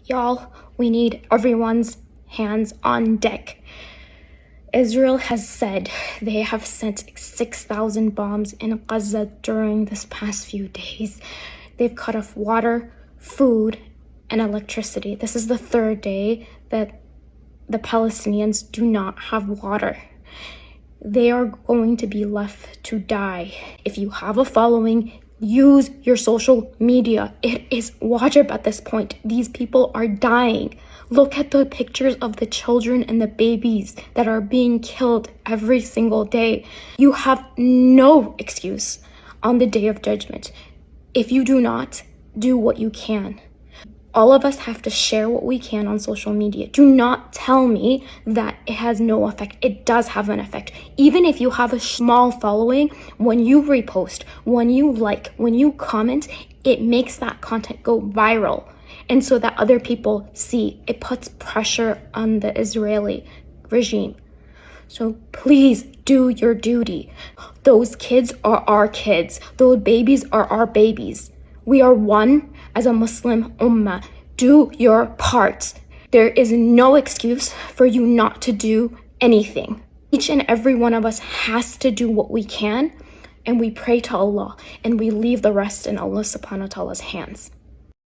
Y'all, we need everyone's hands on deck. Israel has said they have sent 6,000 bombs in Gaza during this past few days. They've cut off water, food, and electricity. This is the third day that the Palestinians do not have water. They are going to be left to die. If you have a following, use your social media. It is wajib at this point. These people are dying. Look at the pictures of the children and the babies that are being killed every single day. You have no excuse on the day of judgment if you do not do what you can. All of us have to share what we can on social media. Do not tell me that it has no effect. It does have an effect. Even if you have a small following, when you repost, when you like, when you comment, it makes that content go viral. And so that other people see, it puts pressure on the Israeli regime. So please do your duty. Those kids are our kids. Those babies are our babies. We are one as a Muslim ummah. Do your part. There is no excuse for you not to do anything. Each and every one of us has to do what we can, and we pray to Allah, and we leave the rest in Allah subhanahu wa ta'ala's hands.